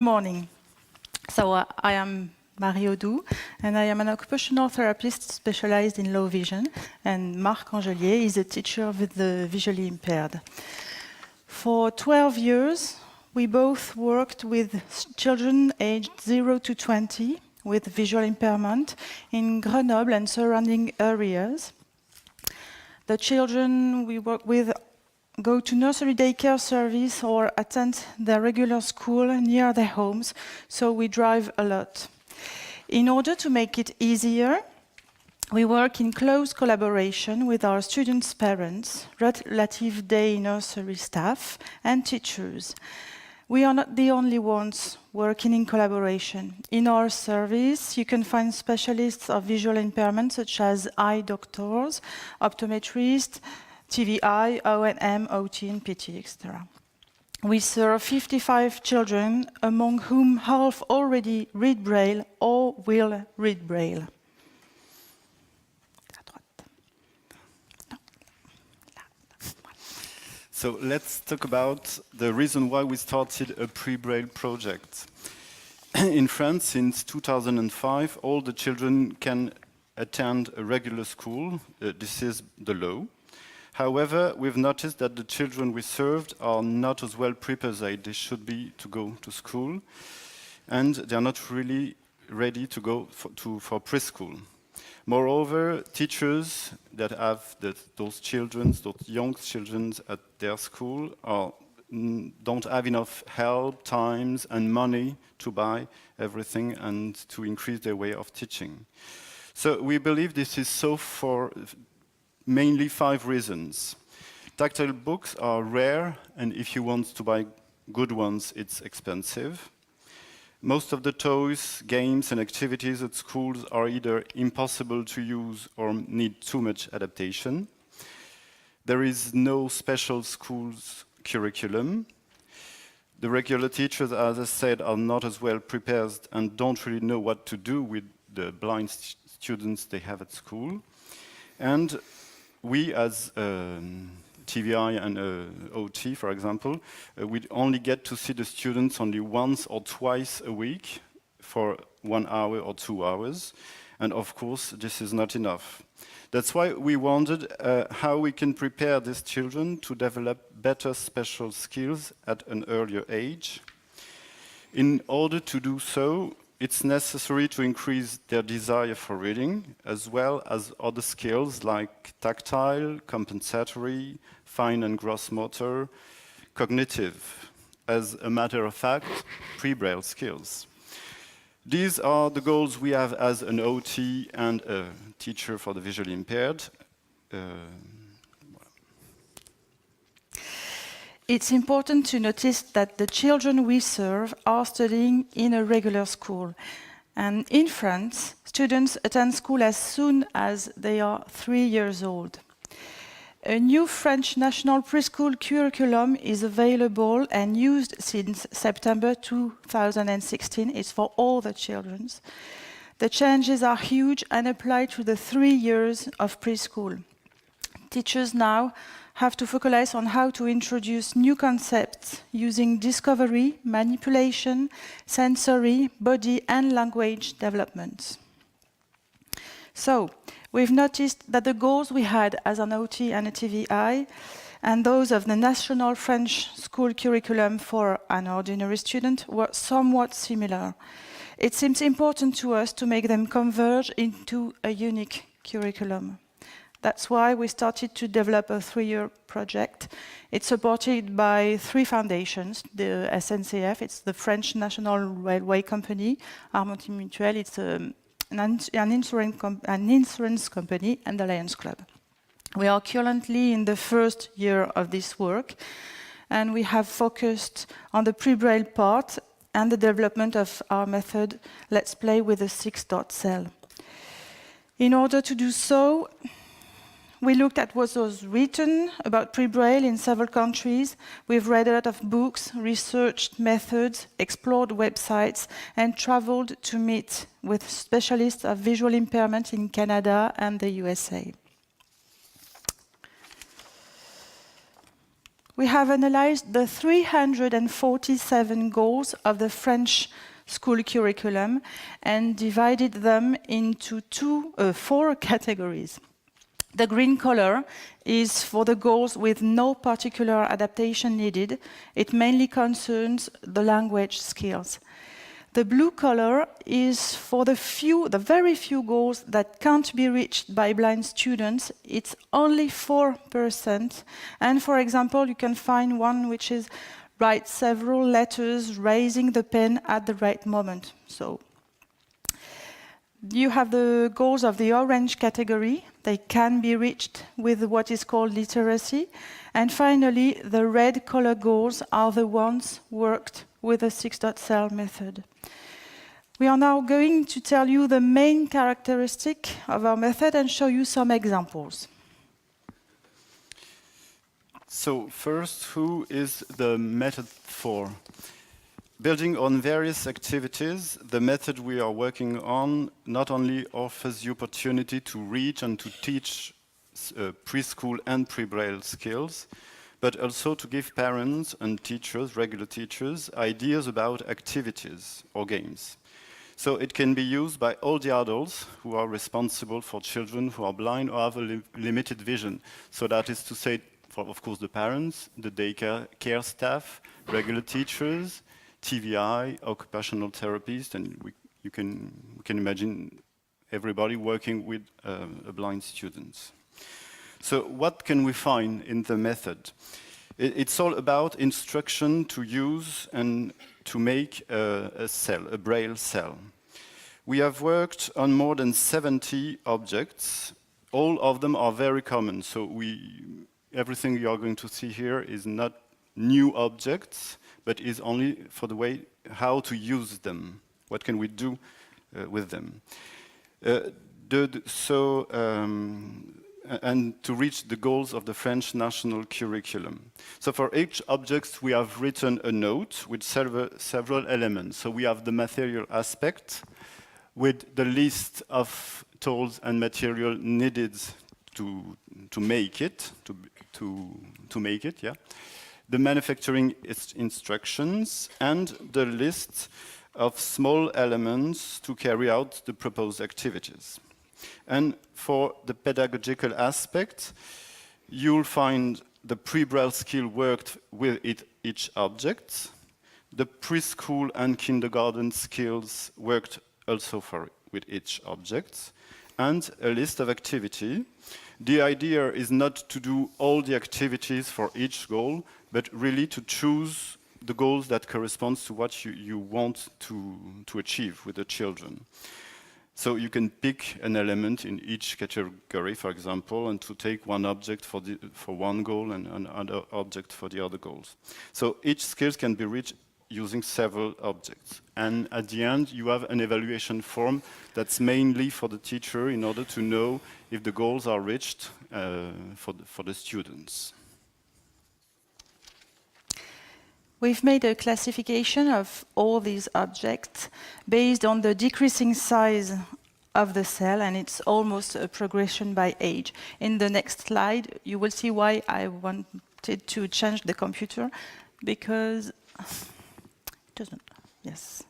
Morning. I am Oddoux, and I am an occupational therapist specialized in low vision, and Marc Angelier is a teacher with the visually impaired. For 12 years, we both worked with children aged 0 to 20 with visual impairment in Grenoble and surrounding areas. The children we work with go to nursery daycare service or attend their regular school near their homes, so we drive a lot. In order to make it easier, we work in close collaboration with our students' parents, relative day nursery staff, and teachers. We are not the only ones working in collaboration. In our service, you can find specialists of visual impairment such as eye doctors, optometrists, TVI, O&M, OT, and PT, etc. We serve 55 children, among whom half already read Braille or will read Braille. So let's talk about the reason why we started a Pre-Braille project. In France, since 2005, all the children can attend a regular school. This is the law. However, we've noticed that the children we served are not as well prepared as they should be to go to school, and they're not really ready to go for preschool. Moreover, teachers that have those young children at their school don't have enough help, times, and money to buy everything and to increase their way of teaching. So we believe this is so for mainly 5 reasons. Tactile books are rare, and if you want to buy good ones, it's expensive. Most of the toys, games, and activities at schools are either impossible to use or need too much adaptation. There is no special schools curriculum. The regular teachers, as I said, are not as well prepared and don't really know what to do with the blind students they have at school. And we, as TVI and OT, for example, we only get to see the students only once or twice a week for 1 hour or 2 hours. And of course, this is not enough. That's why we wondered how we can prepare these children to develop better special skills at an earlier age. In order to do so, it's necessary to increase their desire for reading, as well as other skills like tactile, compensatory, fine and gross motor, cognitive, as a matter of fact, pre-Braille skills. These are the goals we have as an OT and a teacher for the visually impaired. It's important to notice that the children we serve are studying in a regular school. And in France, students attend school as soon as they are 3 years old. A new French national preschool curriculum is available and used since September 2016. It's for all the children. The changes are huge and apply to the 3 years of preschool. Teachers now have to focus on how to introduce new concepts using discovery, manipulation, sensory, body and language development. So, we've noticed that the goals we had as an OT and a TVI and those of the national French school curriculum for an ordinary student were somewhat similar. It seems important to us to make them converge into a unique curriculum. That's why we started to develop a 3-year project. It's supported by 3 foundations. The SNCF, it's the French National Railway Company, Armonti Mutuelle, it's an insurance company, and the Lions Club. We are currently in the 1st year of this work, and we have focused on the pre-Braille part and the development of our method, Let's Play with a 6-dot cell. In order to do so, we looked at what was written about pre-Braille in several countries. We've read a lot of books, researched methods, explored websites, and traveled to meet with specialists of visual impairment in Canada and the USA. we have analyzed the 347 goals of the French school curriculum and divided them into four categories. The green color is for the goals with no particular adaptation needed. It mainly concerns the language skills. The blue color is for the very few goals that can't be reached by blind students. It's only 4%. And for example, you can find one which is write several letters, raising the pen at the right moment. So you have the goals of the orange category. They can be reached with what is called literacy. And finally, the red color goals are the ones worked with the 6-dot cell method. We are now going to tell you the main characteristic of our method and show you some examples. So first, who is the method for? Building on various activities, the method we are working on not only offers the opportunity to reach and to teach preschool and pre-Braille skills, but also to give parents and teachers, regular teachers, ideas about activities or games. So it can be used by all the adults who are responsible for children who are blind or have a limited vision. So that is to say, for, of course, the parents, the daycare staff, regular teachers, TVI, occupational therapists, and we can imagine everybody working with blind students. So what can we find in the method? It's all about instruction to use and to make a Braille cell. We have worked on more than 70 objects. All of them are very common. So everything you are going to see here is not new objects, but is only for the way how to use them. What can we do with them? And to reach the goals of the French national curriculum. So for each object, we have written a note with several elements. So we have the material aspect with the list of tools and material needed to make it, to make it, yeah. The manufacturing instructions and the list of small elements to carry out the proposed activities. And for the pedagogical aspect, you'll find the pre-Braille skill worked with each object, the preschool and kindergarten skills worked also with each object, and a list of activity. The idea is not to do all the activities for each goal, but really to choose the goals that corresponds to what you want to achieve with the children. So you can pick an element in each category, for example, and to take one object for one goal and another object for the other goals. So each skill can be reached using several objects. And at the end, you have an evaluation form that's mainly for the teacher in order to know if the goals are reached for the students. We've made a classification of all these objects based on the decreasing size of the cell, and it's almost a progression by age. In the next slide, you will see why I wanted to change the computer, because it doesn't, yes.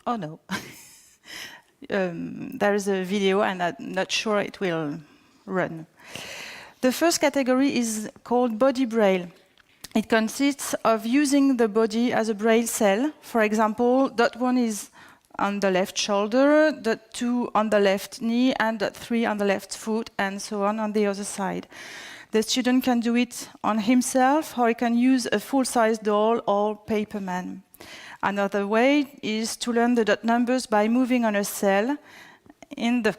Oh no. There is a video and I'm not sure it will run. The first category is called body Braille. It consists of using the body as a Braille cell. For example, dot 1 is on the left shoulder, dot 2 on the left knee, and dot 3 on the left foot, and so on the other side. The student can do it on himself, or he can use a full-size doll or paper man. Another way is to learn the dot numbers by moving on a cell. In the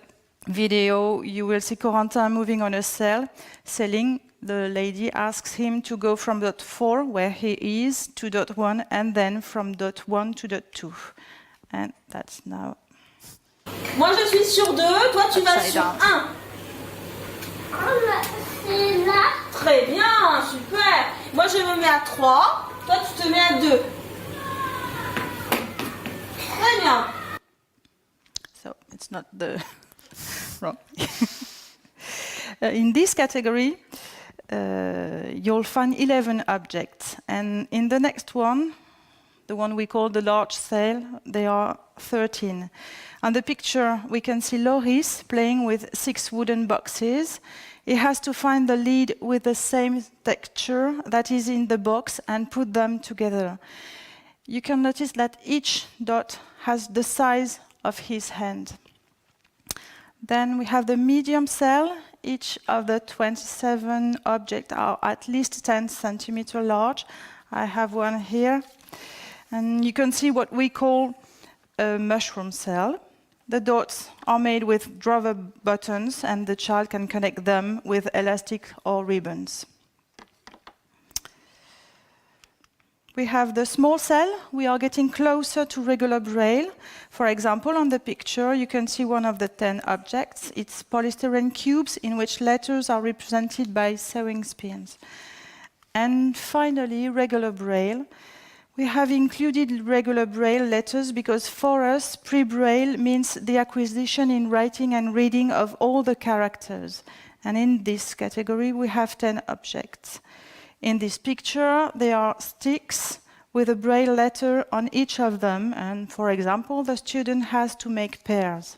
video, you will see Corentin moving on a cell, selling. The lady asks him to go from dot 4, where he is, to dot 1, and then from dot 1 to dot 2. And that's now. Moi, je suis sur 2, toi, tu vas sur 1. C'est là. Très bien, super. Moi, je me mets à 3, toi, tu te mets à 2. Très bien. So, it's not the wrong. In this category, you'll find 11 objects. And in the next one, the one we call the large cell, there are 13. On the picture, we can see Loris playing with 6 wooden boxes. He has to find the lead with the same texture that is in the box and put them together. You can notice that each dot has the size of his hand. Then we have the medium cell. Each of the 27 objects are at least 10 centimeters large. I have one here. And you can see what we call a mushroom cell. The dots are made with drawer buttons, and the child can connect them with elastic or ribbons. We have the small cell. We are getting closer to regular Braille. For example, on the picture, you can see one of the 10 objects. It's polystyrene cubes in which letters are represented by sewing spoons. And finally, regular Braille. We have included regular Braille letters because for us, Pre-Braille means the acquisition in writing and reading of all the characters. And in this category, we have 10 objects. In this picture, there are sticks with a Braille letter on each of them. And for example, the student has to make pairs.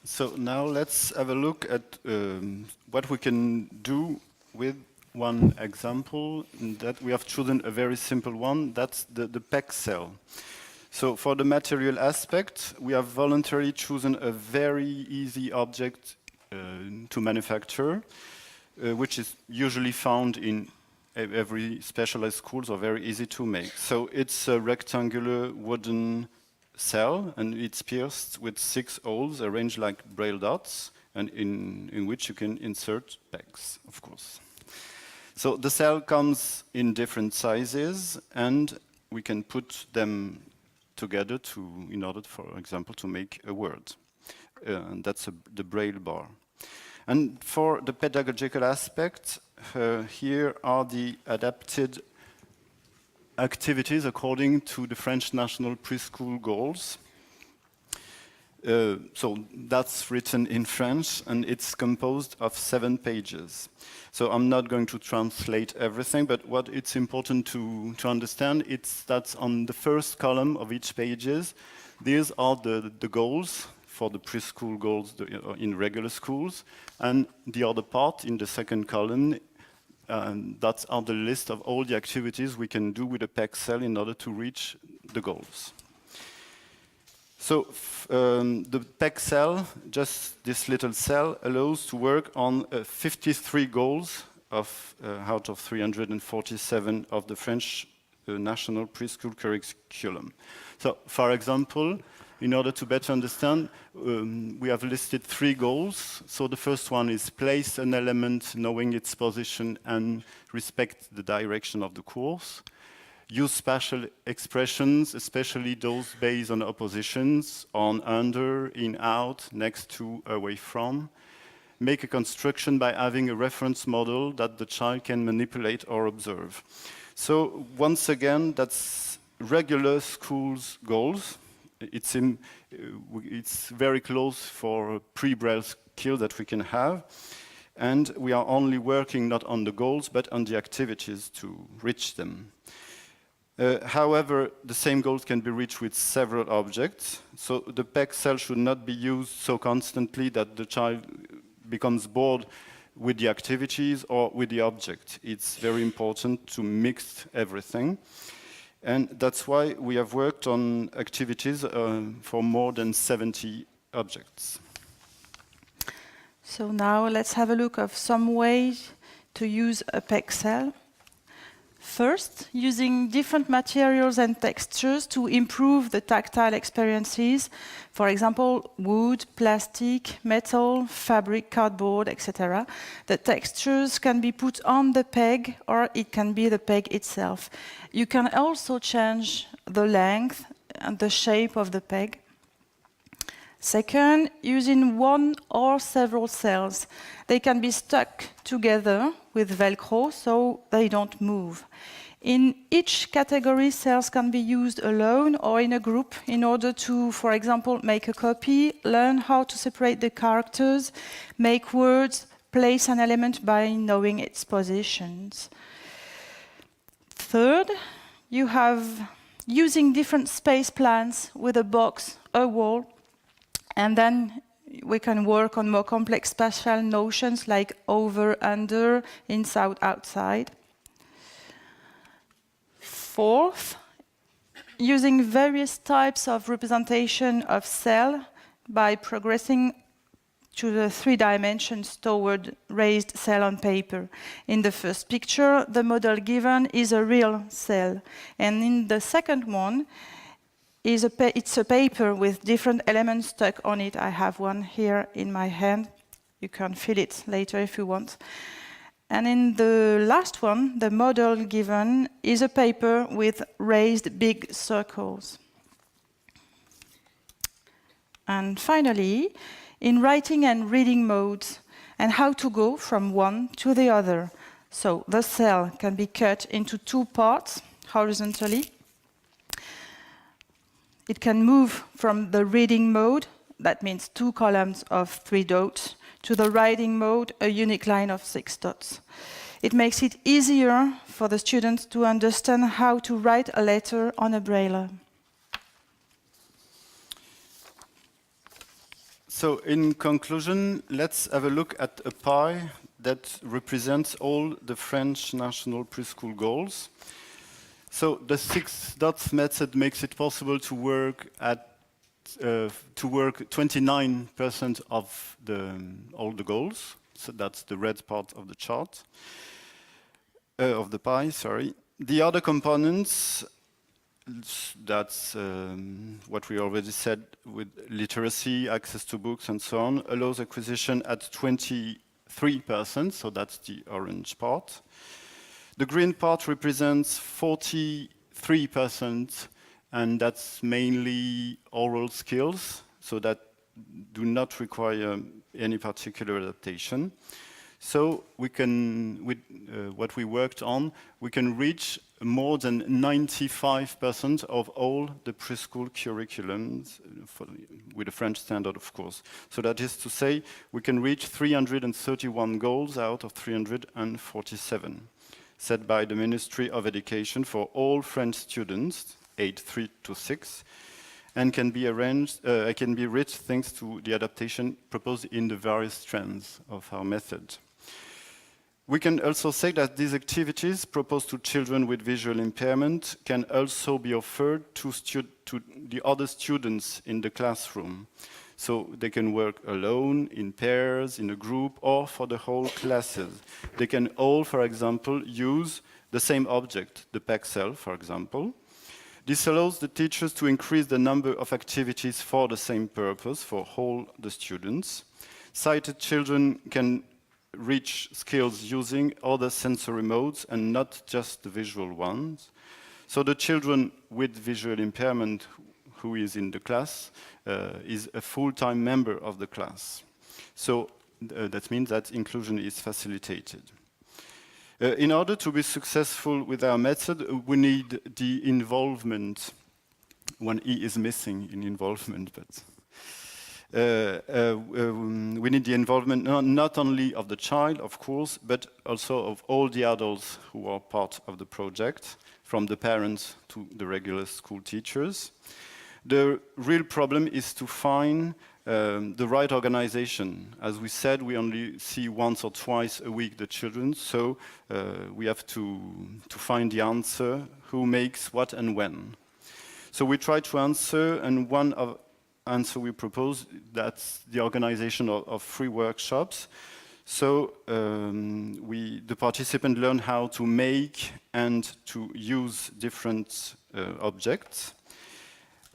So now let's have a look at what we can do with one example, that we have chosen a very simple one. That's the PEC cell. So for the material aspect, we have voluntarily chosen a very easy object to manufacture, which is usually found in every specialized schools, or very easy to make. So it's a rectangular wooden cell, and it's pierced with 6 holes arranged like Braille dots, and in which you can insert pegs, of course. So the cell comes in different sizes, and we can put them together in order, for example, to make a word. And that's the Braille bar. And for the pedagogical aspect, here are the adapted activities according to the French national preschool goals. So that's written in French, and it's composed of 7 pages. So I'm not going to translate everything, but what it's important to understand, it's that on the first column of each pages, these are the goals for the preschool goals in regular schools, and the other part in the second column, that's on the list of all the activities we can do with a PEC cell in order to reach the goals. So the PEC cell, just this little cell, allows to work on 53 goals out of 347 of the French national preschool curriculum. So, for example, in order to better understand, we have listed 3 goals. So the first one is place an element knowing its position and respect the direction of the course. Use spatial expressions, especially those based on oppositions, on, under, in, out, next to, away from. Make a construction by having a reference model that the child can manipulate or observe. So once again, that's regular schools goals. It's very close for a pre-Braille skill that we can have. And we are only working not on the goals, but on the activities to reach them. However, the same goals can be reached with several objects. So the PEC cell should not be used so constantly that the child becomes bored with the activities or with the object. It's very important to mix everything. And that's why we have worked on activities for more than 70 objects. So now let's have a look at some ways to use a PEC cell. First, using different materials and textures to improve the tactile experiences. For example, wood, plastic, metal, fabric, cardboard, etc. The textures can be put on the peg, or it can be the peg itself. You can also change the length and the shape of the peg. Second, using one or several cells. They can be stuck together with Velcro so they don't move. In each category, cells can be used alone or in a group in order to, for example, make a copy, learn how to separate the characters, make words, place an element by knowing its positions. Third, you have using different space plans with a box, a wall, and then we can work on more complex spatial notions like over, under, inside, outside. Fourth, using various types of representation of cell by progressing to the 3 dimensions toward raised cell on paper. In the first picture, the model given is a real cell. And in the second one, it's a paper with different elements stuck on it. I have one here in my hand. You can feel it later if you want. And in the last one, the model given is a paper with raised big circles. And finally, in writing and reading modes, and how to go from one to the other. So the cell can be cut into 2 parts horizontally. It can move from the reading mode, that means 2 columns of 3 dots, to the writing mode, a unique line of 6 dots. It makes it easier for the students to understand how to write a letter on a braille. So in conclusion, let's have a look at a pie that represents all the French national preschool goals. So the 6 dots method makes it possible to work 29% of all the goals. So that's the red part of the chart, of the pie, sorry. The other components, that's what we already said with literacy, access to books and so on, allows acquisition at 23%, so that's the orange part. The green part represents 43%, and that's mainly oral skills, so that do not require any particular adaptation. So we can, with what we worked on, we can reach more than 95% of all the preschool curriculums, with the French standard, of course. So that is to say, we can reach 331 goals out of 347, set by the Ministry of Education for all French students, aged 3 to 6, and can be reached thanks to the adaptation proposed in the various strands of our method. We can also say that these activities proposed to children with visual impairment can also be offered to the other students in the classroom. So they can work alone, in pairs, in a group, or for the whole classes. They can all, for example, use the same object, the PEP-SRA, for example. This allows the teachers to increase the number of activities for the same purpose for all the students. Sighted children can reach skills using other sensory modes and not just the visual ones. So the children with visual impairment who is in the class is a full-time member of the class. So that means that inclusion is facilitated. In order to be successful with our method, we need the involvement. One E is missing in involvement, but we need the involvement not only of the child, of course, but also of all the adults who are part of the project, from the parents to the regular school teachers. The real problem is to find the right organization. As we said, we only see once or twice a week the children, so we have to find the answer, who makes what and when. So we try to answer, and one of answer we propose, that's the organization of free workshops. So the participants learn how to make and to use different objects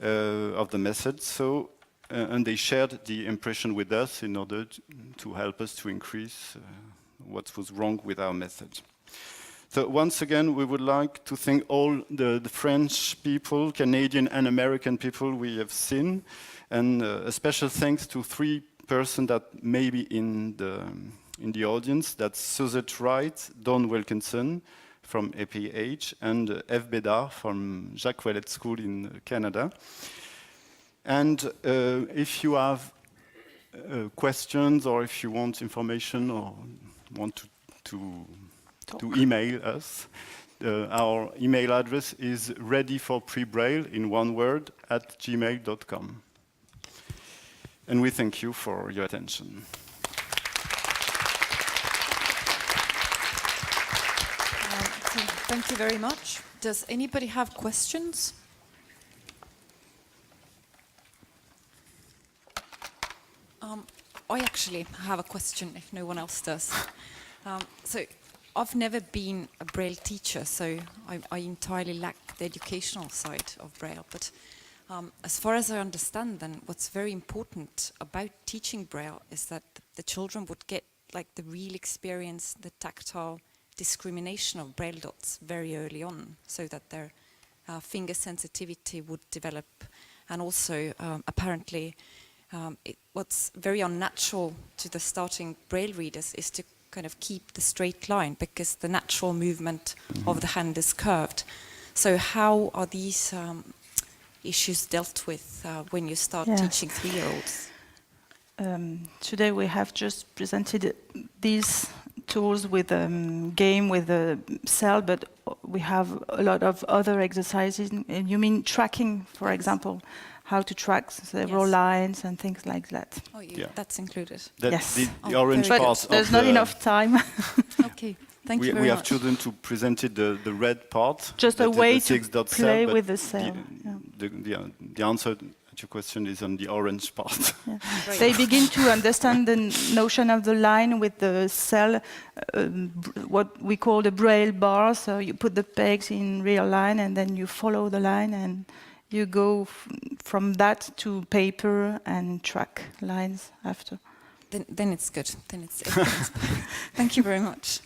of the method. So and they shared the impression with us in order to help us to increase what was wrong with our method. So once again, we would like to thank all the French people, Canadian and American people we have seen, and a special thanks to 3 persons that may be in the audience. That's Suzette Wright, Dawn Wilkinson from APH, and F. Bédard from Jacques Ouellet School in Canada. And if you have questions, or if you want information, or want to email us, our email address is readyforprebraille in one word @gmail.com. And we thank you for your attention. Thank you very much. Does anybody have questions? I actually have a question, if no one else does. So I've never been a Braille teacher, so I entirely lack the educational side of Braille. But as far as I understand, then what's very important about teaching Braille is that the children would get like the real experience, the tactile discrimination of Braille dots very early on, so that their finger sensitivity would develop, and also apparently what's very unnatural to the starting Braille readers is to kind of keep the straight line, because the natural movement of the hand is curved. So how are these issues dealt with when you start teaching 3-year-olds? Today we have just presented these tools with a game with a cell, but we have a lot of other exercises. And you mean tracking, for example, how to track several lines and things like that. Oh, that's included. Yes. The orange But part. there's not enough time. Okay, thank you very much. We have chosen to present the red part. Just a way to play cell, with the cell. The answer to your question is on the orange part. Yeah. They begin to understand the notion of the line with the cell, what we call the Braille bar. So you put the pegs in real line, and then you follow the line, and you go from that to paper and track lines after. Then it's good. Then it's thank you very much.